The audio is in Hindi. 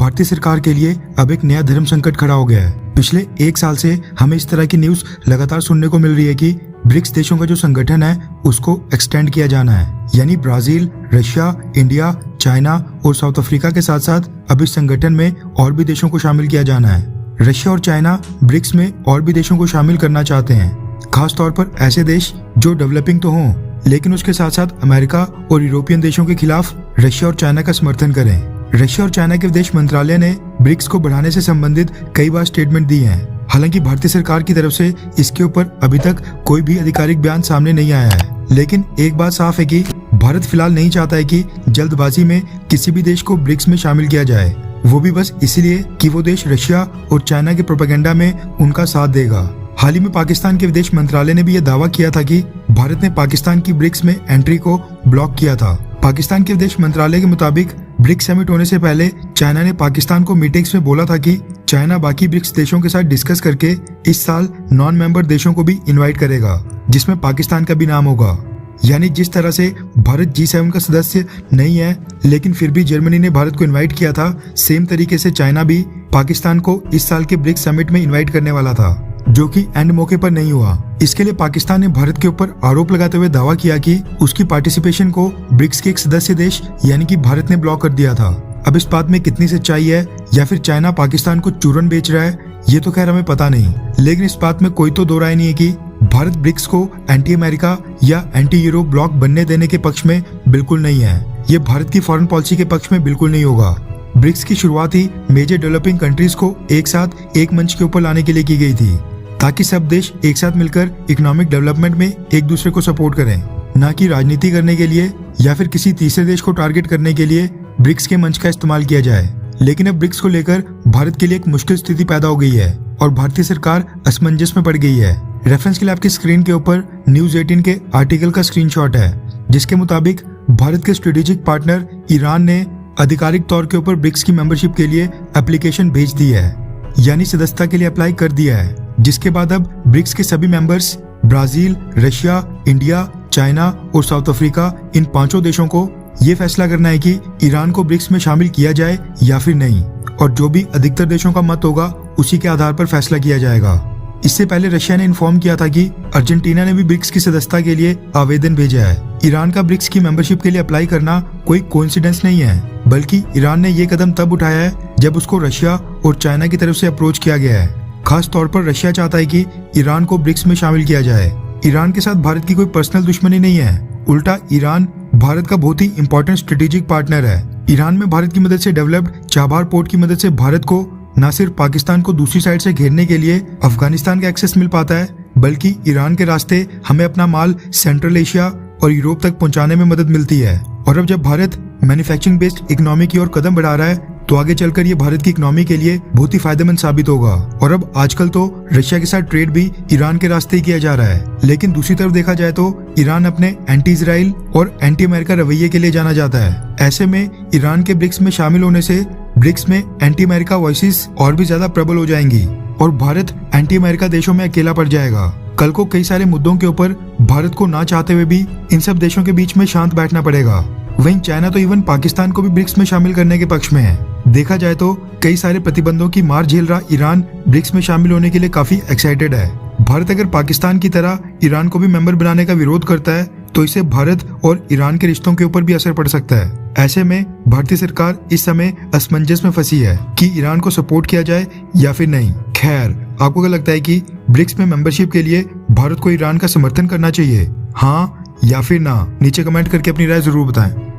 भारतीय सरकार के लिए अब एक नया धर्म संकट खड़ा हो गया है। पिछले एक साल से हमें इस तरह की न्यूज लगातार सुनने को मिल रही है कि ब्रिक्स देशों का जो संगठन है उसको एक्सटेंड किया जाना है, यानी ब्राजील, रशिया, इंडिया, चाइना और साउथ अफ्रीका के साथ साथ अब इस संगठन में और भी देशों को शामिल किया जाना है। रशिया और चाइना ब्रिक्स में और भी देशों को शामिल करना चाहते हैं, खास तौर पर ऐसे देश जो डेवलपिंग तो हों लेकिन उसके साथ साथ अमेरिका और यूरोपियन देशों के खिलाफ रशिया और चाइना का समर्थन करें। रशिया और चाइना के विदेश मंत्रालय ने ब्रिक्स को बढ़ाने से संबंधित कई बार स्टेटमेंट दी हैं। हालांकि भारतीय सरकार की तरफ से इसके ऊपर अभी तक कोई भी आधिकारिक बयान सामने नहीं आया है, लेकिन एक बात साफ है कि भारत फिलहाल नहीं चाहता है कि जल्दबाजी में किसी भी देश को ब्रिक्स में शामिल किया जाए, वो भी बस इसलिए कि वो देश रशिया और चाइना के प्रोपेगेंडा में उनका साथ देगा। हाल ही में पाकिस्तान के विदेश मंत्रालय ने भी यह दावा किया था कि भारत ने पाकिस्तान की ब्रिक्स में एंट्री को ब्लॉक किया था। पाकिस्तान के विदेश मंत्रालय के मुताबिक ब्रिक्स समिट होने से पहले चाइना ने पाकिस्तान को मीटिंग्स में बोला था कि चाइना बाकी ब्रिक्स देशों के साथ डिस्कस करके इस साल नॉन मेंबर देशों को भी इनवाइट करेगा, जिसमें पाकिस्तान का भी नाम होगा। यानी जिस तरह से भारत G7 का सदस्य नहीं है लेकिन फिर भी जर्मनी ने भारत को इनवाइट किया था, सेम तरीके से चाइना भी पाकिस्तान को इस साल के ब्रिक्स समिट में इनवाइट करने वाला था, जो कि एंड मौके पर नहीं हुआ। इसके लिए पाकिस्तान ने भारत के ऊपर आरोप लगाते हुए दावा किया कि उसकी पार्टिसिपेशन को ब्रिक्स के एक सदस्य देश यानी कि भारत ने ब्लॉक कर दिया था। अब इस बात में कितनी सच्चाई है या फिर चाइना पाकिस्तान को चूरन बेच रहा है, ये तो खैर हमें पता नहीं, लेकिन इस बात में कोई तो दो राय नहीं है कि भारत ब्रिक्स को एंटी अमेरिका या एंटी यूरोप ब्लॉक बनने देने के पक्ष में बिल्कुल नहीं है। ये भारत की फॉरेन पॉलिसी के पक्ष में बिल्कुल नहीं होगा। ब्रिक्स की शुरुआत ही मेजर डेवलपिंग कंट्रीज को एक साथ एक मंच के ऊपर लाने के लिए की गई थी, ताकि सब देश एक साथ मिलकर इकोनॉमिक डेवलपमेंट में एक दूसरे को सपोर्ट करें, न कि राजनीति करने के लिए या फिर किसी तीसरे देश को टारगेट करने के लिए ब्रिक्स के मंच का इस्तेमाल किया जाए। लेकिन अब ब्रिक्स को लेकर भारत के लिए एक मुश्किल स्थिति पैदा हो गई है और भारतीय सरकार असमंजस में पड़ गई है। रेफरेंस के लिए आपकी स्क्रीन के ऊपर न्यूज 18 के आर्टिकल का स्क्रीनशॉट है, जिसके मुताबिक भारत के स्ट्रेटेजिक पार्टनर ईरान ने आधिकारिक तौर के ऊपर ब्रिक्स की मेंबरशिप के लिए एप्लीकेशन भेज दी है, यानी सदस्यता के लिए अप्लाई कर दिया है, जिसके बाद अब ब्रिक्स के सभी members Brazil, Russia, India, China और साउथ अफ्रीका, इन पांचों देशों को ये फैसला करना है कि ईरान को ब्रिक्स में शामिल किया जाए या फिर नहीं, और जो भी अधिकतर देशों का मत होगा उसी के आधार पर फैसला किया जाएगा। इससे पहले रशिया ने इन्फॉर्म किया था कि अर्जेंटीना ने भी ब्रिक्स की सदस्यता के लिए आवेदन भेजा है। ईरान का ब्रिक्स की मेंबरशिप के लिए अप्लाई करना कोई कोइंसिडेंस नहीं है, बल्कि ईरान ने ये कदम तब उठाया है जब उसको रशिया और चाइना की तरफ से अप्रोच किया गया है। खास तौर पर रशिया चाहता है कि ईरान को ब्रिक्स में शामिल किया जाए। ईरान के साथ भारत की कोई पर्सनल दुश्मनी नहीं है, उल्टा ईरान भारत का बहुत ही इंपॉर्टेंट स्ट्रेटेजिक पार्टनर है। ईरान में भारत की मदद से डेवलप्ड चाबहार पोर्ट की मदद से भारत को न सिर्फ पाकिस्तान को दूसरी साइड से घेरने के लिए अफगानिस्तान का एक्सेस मिल पाता है, बल्कि ईरान के रास्ते हमें अपना माल सेंट्रल एशिया और यूरोप तक पहुंचाने में मदद मिलती है। और अब जब भारत मैन्युफैक्चरिंग बेस्ड इकोनॉमी की ओर कदम बढ़ा रहा है तो आगे चलकर ये भारत की इकोनॉमी के लिए बहुत ही फायदेमंद साबित होगा। और अब आजकल तो रशिया के साथ ट्रेड भी ईरान के रास्ते ही किया जा रहा है, लेकिन दूसरी तरफ देखा जाए तो ईरान अपने एंटी इजराइल और एंटी अमेरिका रवैये के लिए जाना जाता है। ऐसे में ईरान के ब्रिक्स में शामिल होने से ब्रिक्स में एंटी अमेरिका वॉइसेस और भी ज्यादा प्रबल हो जाएंगी और भारत एंटी अमेरिका देशों में अकेला पड़ जाएगा। कल को कई सारे मुद्दों के ऊपर भारत को ना चाहते हुए भी इन सब देशों के बीच में शांत बैठना पड़ेगा। वहीं चाइना तो इवन पाकिस्तान को भी ब्रिक्स में शामिल करने के पक्ष में है। देखा जाए तो कई सारे प्रतिबंधों की मार झेल रहा ईरान ब्रिक्स में शामिल होने के लिए काफी एक्साइटेड है। भारत अगर पाकिस्तान की तरह ईरान को भी मेंबर बनाने का विरोध करता है तो इससे भारत और ईरान के रिश्तों के ऊपर भी असर पड़ सकता है। ऐसे में भारतीय सरकार इस समय असमंजस में फंसी है कि ईरान को सपोर्ट किया जाए या फिर नहीं। खैर, आपको क्या लगता है कि ब्रिक्स में मेंबरशिप के लिए भारत को ईरान का समर्थन करना चाहिए, हाँ या फिर ना? नीचे कमेंट करके अपनी राय जरूर बताएं।